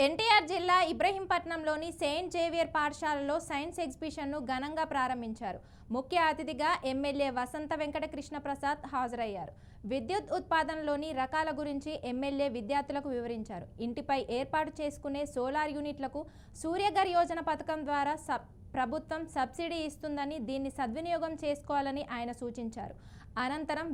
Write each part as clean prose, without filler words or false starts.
ఎన్టీఆర్ జిల్లా ఇబ్రహీంపట్నంలోని Saint Xavier పాఠశాలలో science ఎగ్జిబిషన్ను ఘనంగా ప్రారంభించారు. ముఖ్య అతిథిగా ఎమ్మెల్యే వసంత వెంకట కృష్ణ ప్రసాద్ హాజరయ్యారు. విద్యుత్ ఉత్పాదనలోని రకాల గురించి ఎమ్మెల్యే విద్యార్థులకు వివరించారు. ఇంటిపై ఏర్పాటు చేసుకునే సోలార్ యూనిట్లకు సూర్యఘర్ యోజన పథకం ద్వారా ప్రభుత్వం సబ్సిడీ ఇస్తుందని, దీన్ని సద్వినియోగం చేసుకోవాలని ఆయన సూచించారు. అనంతరం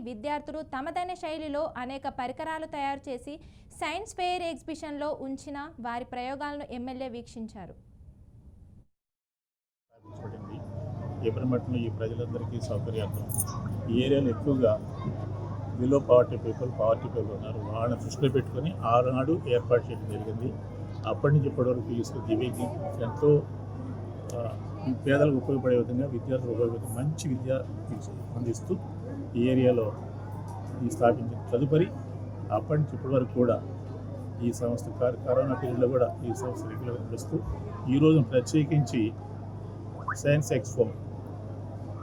విద్యార్థులు తమదైన శైలిలో అనేక పరికరాలు తయారు చేసి సైన్స్ ఫెయిర్ ఎగ్జిబిషన్లో ఉంచిన వారి ప్రయోగాలను ఎమ్మెల్యే వీక్షించారు. ఈ ప్రజలందరికీ సౌకర్యార్థం ఈ ఏరియాలో ఎక్కువగా బిలో పావర్టీ పీపుల్ ఉన్నారు. వాళ్ళని దృష్టిలో పెట్టుకొని ఆనాడు ఏర్పాటు చేయడం జరిగింది. అప్పటి నుంచి ఇప్పటివరకు ఇవి ఎంతో పేదలకు ఉపయోగపడే విధంగా, విద్యార్థులకు ఉపయోగపడే మంచి విద్య అందిస్తూ ఈ ఏరియాలో స్థాపించిన తదుపరి అప్పటి నుంచి ఇప్పటి వరకు కూడా ఈ సంస్థ కరోనా పీరియడ్లో కూడా ఈ సంస్థ రెగ్యులర్గా నడుస్తూ ఈరోజు ప్రత్యేకించి సైన్స్ ఎక్స్పో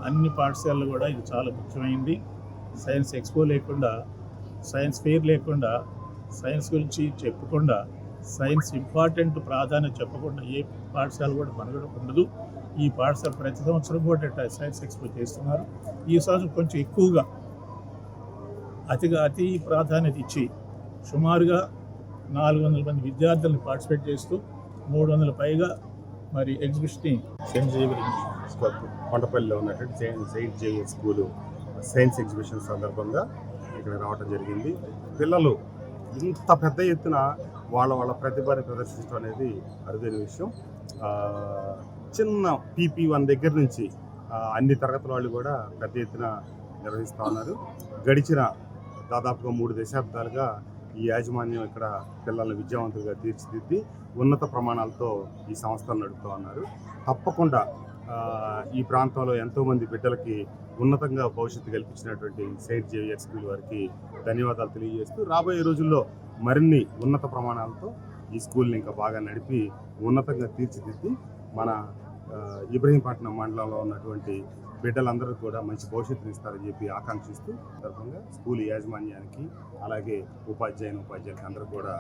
అన్ని పాఠశాలలు కూడా ఇది చాలా ముఖ్యమైనది. సైన్స్ ఎక్స్పో లేకుండా, సైన్స్ ఫెయిర్ లేకుండా, సైన్స్ గురించి చెప్పకుండా, సైన్స్ ఇంపార్టెంట్ ప్రాధాన్యత చెప్పకుండా ఏ పాఠశాల కూడా మనగడ ఉండదు. ఈ పాఠశాల ప్రతి సంవత్సరం కూడా సైన్స్ ఎక్స్పో చేస్తున్నారు. ఈ సంవత్సరం కొంచెం ఎక్కువగా అతి ప్రాధాన్యత ఇచ్చి సుమారుగా 400 మంది విద్యార్థులను పార్టిసిపేట్ చేస్తూ 300 పైగా మరి ఎగ్జిబిషన్ సెయింట్ జేవియర్ కొండపల్లిలో ఉన్నటువంటి saint Xavier school science exhibition సందర్భంగా ఇక్కడ రావడం జరిగింది. పిల్లలు ఇంత పెద్ద ఎత్తున వాళ్ళ ప్రతిభని ప్రదర్శించడం అనేది అరుదైన విషయం. చిన్న PP1 దగ్గర నుంచి అన్ని తరగతుల వాళ్ళు కూడా పెద్ద ఎత్తున నిర్వహిస్తూ ఉన్నారు. గడిచిన దాదాపుగా 3 దశాబ్దాలుగా ఈ యాజమాన్యం ఇక్కడ పిల్లల్ని విద్యావంతులుగా తీర్చిదిద్ది ఉన్నత ప్రమాణాలతో ఈ సంస్థను నడుపుతూ ఉన్నారు. తప్పకుండా ఈ ప్రాంతంలో ఎంతోమంది బిడ్డలకి ఉన్నతంగా భవిష్యత్తు కల్పించినటువంటి సెయింట్ జేవియర్ స్కూల్ వారికి ధన్యవాదాలు తెలియజేస్తూ, రాబోయే రోజుల్లో మరిన్ని ఉన్నత ప్రమాణాలతో ఈ స్కూల్ని ఇంకా బాగా నడిపి ఉన్నతంగా తీర్చిదిద్ది మన ఇబ్రహీంపట్నం మండలంలో ఉన్నటువంటి బిడ్డలందరూ కూడా మంచి భవిష్యత్తుని ఇస్తారని చెప్పి ఆకాంక్షిస్తూ సందర్భంగా స్కూల్ యాజమాన్యానికి అలాగే ఉపాధ్యాయులకు అందరూ కూడా